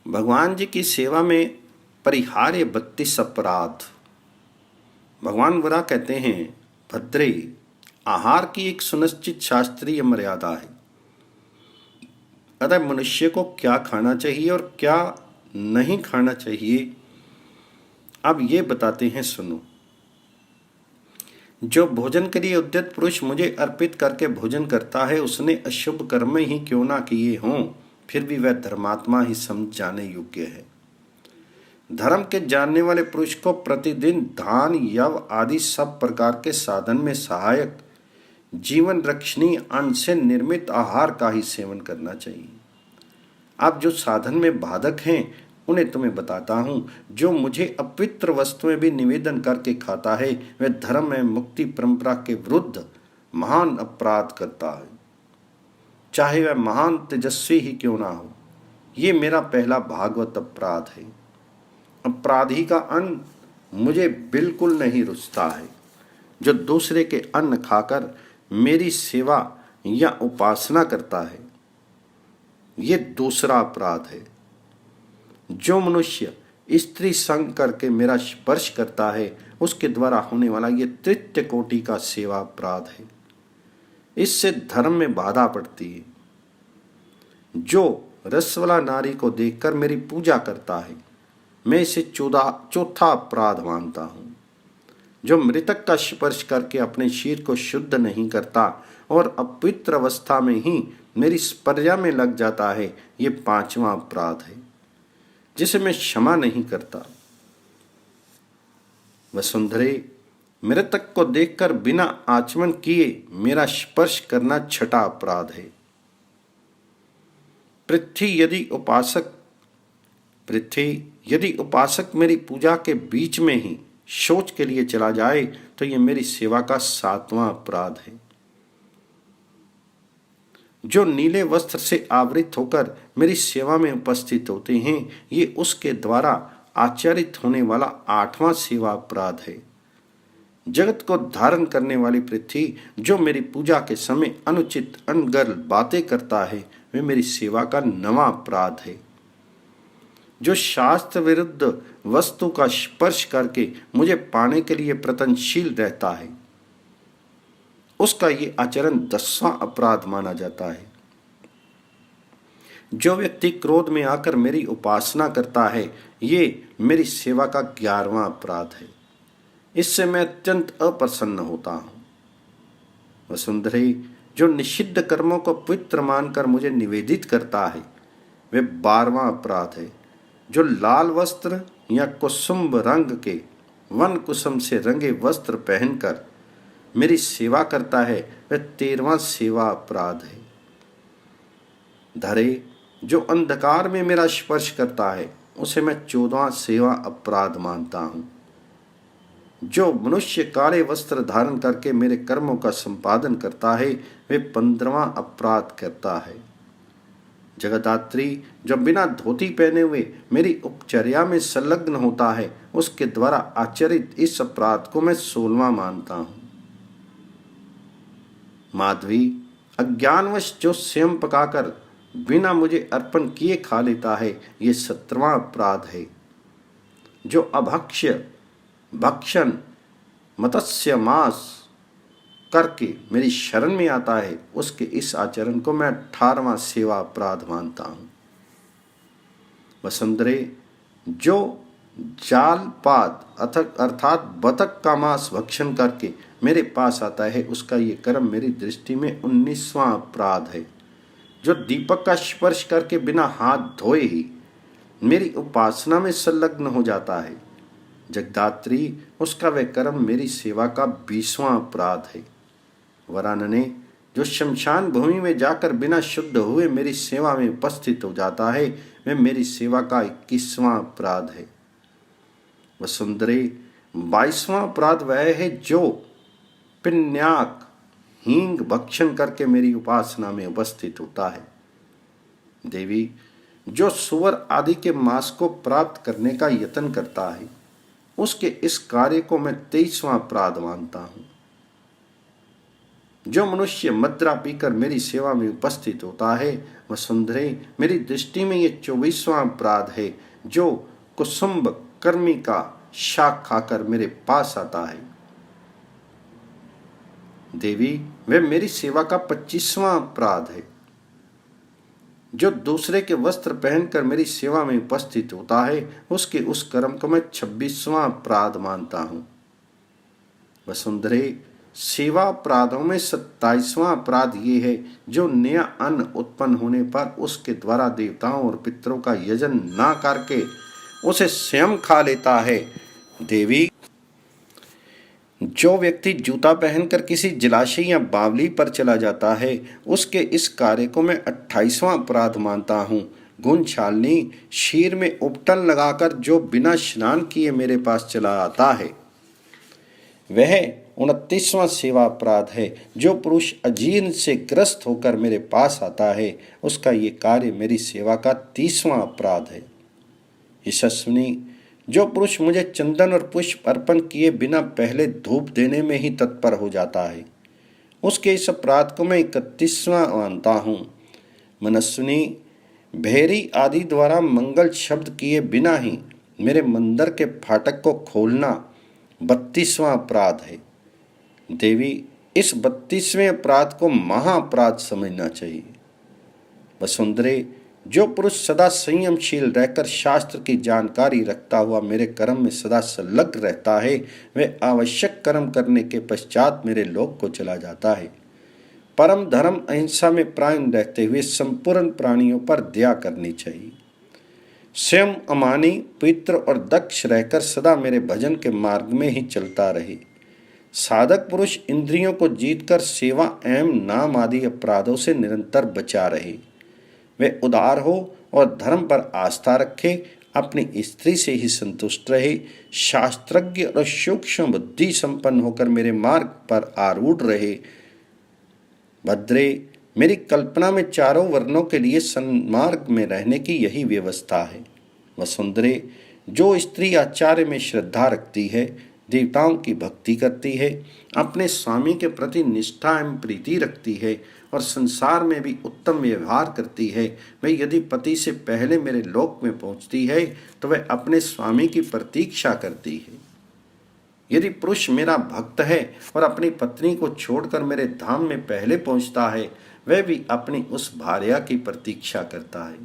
भगवान जी की सेवा में परिहार्य 32 अपराध। भगवान बुरा कहते हैं, भद्रे, आहार की एक सुनिश्चित शास्त्रीय मर्यादा है। अतः मनुष्य को क्या खाना चाहिए और क्या नहीं खाना चाहिए, अब ये बताते हैं, सुनो। जो भोजन के लिए उद्यत पुरुष मुझे अर्पित करके भोजन करता है, उसने अशुभ कर्म ही क्यों ना किए हों, फिर भी वह धर्मात्मा ही समझ जाने योग्य है। धर्म के जानने वाले पुरुष को प्रतिदिन दान, यव आदि सब प्रकार के साधन में सहायक जीवन रक्षणीय अन्न से निर्मित आहार का ही सेवन करना चाहिए। अब जो साधन में बाधक हैं उन्हें तुम्हें बताता हूँ। जो मुझे अपवित्र वस्तुएं भी निवेदन करके खाता है, वह धर्म एवं मुक्ति परंपरा के विरुद्ध महान अपराध करता है, चाहे वह महान तेजस्वी ही क्यों ना हो। ये मेरा पहला भागवत अपराध है। अपराधी का अन्न मुझे बिल्कुल नहीं रुचता है। जो दूसरे के अन्न खाकर मेरी सेवा या उपासना करता है, ये दूसरा अपराध है। जो मनुष्य स्त्री संग करके मेरा स्पर्श करता है, उसके द्वारा होने वाला ये तृतीय कोटि का सेवा अपराध है। इससे धर्म में बाधा पड़ती है। जो रसवाला नारी को देखकर मेरी पूजा करता है, मैं इसे चौथा अपराध मानता हूँ। जो मृतक का स्पर्श करके अपने शरीर को शुद्ध नहीं करता और अपवित्र अवस्था में ही मेरी स्पर्या में लग जाता है, ये पांचवा अपराध है, जिसे मैं क्षमा नहीं करता। वसुंधरे, मृतक को देखकर बिना आचमन किए मेरा स्पर्श करना छठा अपराध है। पृथ्वी, यदि उपासक मेरी पूजा के बीच में ही शौच के लिए चला जाए, तो ये मेरी सेवा का सातवां अपराध है। जो नीले वस्त्र से आवृत होकर मेरी सेवा में उपस्थित होते हैं, ये उसके द्वारा आचरित होने वाला आठवां सेवा अपराध है। जगत को धारण करने वाली पृथ्वी, जो मेरी पूजा के समय अनुचित अनर्गल बातें करता है, वे मेरी सेवा का नवां अपराध है। जो शास्त्र विरुद्ध वस्तु का स्पर्श करके मुझे पाने के लिए प्रयत्नशील रहता है, उसका ये आचरण 10वां अपराध माना जाता है। जो व्यक्ति क्रोध में आकर मेरी उपासना करता है, ये मेरी सेवा का 11वां अपराध है। इससे मैं अत्यंत अप्रसन्न होता हूँ। वसुंधरे, जो निषिद्ध कर्मों को पवित्र मानकर मुझे निवेदित करता है, वे 12वां अपराध है। जो लाल वस्त्र या कुसुम्ब रंग के वन कुसुम से रंगे वस्त्र पहनकर मेरी सेवा करता है, वह 13वां सेवा अपराध है। धरे, जो अंधकार में मेरा स्पर्श करता है, उसे मैं 14वां सेवा अपराध मानता हूँ। जो मनुष्य काले वस्त्र धारण करके मेरे कर्मों का संपादन करता है, वे 15वां अपराध करता है। जगदात्री, जो बिना धोती पहने हुए मेरी उपचर्या में संलग्न होता है, उसके द्वारा आचरित इस अपराध को मैं 16वां मानता हूँ। माधवी, अज्ञानवश जो स्वयं पकाकर बिना मुझे अर्पण किए खा लेता है, ये 17वां अपराध है। जो अभक्ष्य, भक्षण, मत्स्य मांस करके मेरी शरण में आता है, उसके इस आचरण को मैं 18वां सेवा अपराध मानता हूँ। वसुंधरे, जो जालपाद अर्थात बतख का मांस भक्षण करके मेरे पास आता है, उसका ये कर्म मेरी दृष्टि में 19वां अपराध है। जो दीपक का स्पर्श करके बिना हाथ धोए ही मेरी उपासना में संलग्न हो जाता है, जगदात्री, उसका वह कर्म मेरी सेवा का 20वां अपराध है। वरानने, जो शमशान भूमि में जाकर बिना शुद्ध हुए मेरी सेवा में उपस्थित हो जाता है, वह मेरी सेवा का 21वां अपराध है। वसुंधरे, 22वां अपराध वह है जो पिन्याक, हींग भक्षण करके मेरी उपासना में उपस्थित होता है। देवी, जो सुअर आदि के मांस को प्राप्त करने का यत्न करता है, उसके इस कार्य को मैं 23वां अपराध मानता हूँ। जो मनुष्य मदिरा पीकर मेरी सेवा में उपस्थित होता है, वसुंधरे, मेरी दृष्टि में ये 24वां अपराध है जो कुसुम्भ कर्मी का शाक खाकर मेरे पास आता है। देवी, वह मेरी सेवा का 25वां अपराध है जो दूसरे के वस्त्र पहनकर मेरी सेवा में उपस्थित होता है, उसके उस कर्म को मैं 26वां अपराध मानता हूँ। वसुंधरे, सेवा अपराधों में 27वां अपराध ये है जो नया अन्न उत्पन्न होने पर उसके द्वारा देवताओं और पितरों का यजन ना करके उसे स्वयं खा लेता है। देवी, जो व्यक्ति जूता पहनकर किसी जलाशय या बावली पर चला जाता है, उसके इस कार्य को मैं 28वां अपराध मानता हूँ। गुण छालनी, शीर में उपटन लगाकर जो बिना स्नान किए मेरे पास चला आता है, वह 29वां सेवा अपराध है। जो पुरुष अजीर्ण से ग्रस्त होकर मेरे पास आता है, उसका ये कार्य मेरी सेवा का 30वां अपराध है। यशस्विनी, जो पुरुष मुझे चंदन और पुष्प अर्पण किए बिना पहले धूप देने में ही तत्पर हो जाता है, उसके इस अपराध को मैं 31वां मानता हूँ। मनस्विनी, भेरी आदि द्वारा मंगल शब्द किए बिना ही मेरे मंदिर के फाटक को खोलना 32वां अपराध है। देवी, इस 32वें अपराध को महाअपराध समझना चाहिए। वसुंधरे, जो पुरुष सदा संयमशील रहकर शास्त्र की जानकारी रखता हुआ मेरे कर्म में सदा संलग्न रहता है, वह आवश्यक कर्म करने के पश्चात मेरे लोक को चला जाता है। परम धर्म अहिंसा में प्राण रहते हुए संपूर्ण प्राणियों पर दया करनी चाहिए। स्वयं अमानी, पवित्र और दक्ष रहकर सदा मेरे भजन के मार्ग में ही चलता रहे। साधक पुरुष इंद्रियों को जीतकर सेवा एवं नाम आदि अपराधों से निरंतर बचा रहे। वे उदार हो और धर्म पर आस्था रखे, अपनी स्त्री से ही संतुष्ट रहे, शास्त्रज्ञ और सूक्ष्म बुद्धि संपन्न होकर मेरे मार्ग पर आरूढ़ रहे। भद्रे, मेरी कल्पना में चारों वर्णों के लिए सन्मार्ग में रहने की यही व्यवस्था है। वसुंधरे, जो स्त्री आचार्य में श्रद्धा रखती है, देवताओं की भक्ति करती है, अपने स्वामी के प्रति निष्ठा एवं प्रीति रखती है और संसार में भी उत्तम व्यवहार करती है, वह यदि पति से पहले मेरे लोक में पहुंचती है तो वह अपने स्वामी की प्रतीक्षा करती है। यदि पुरुष मेरा भक्त है और अपनी पत्नी को छोड़कर मेरे धाम में पहले पहुंचता है, वह भी अपनी उस भार्या की प्रतीक्षा करता है।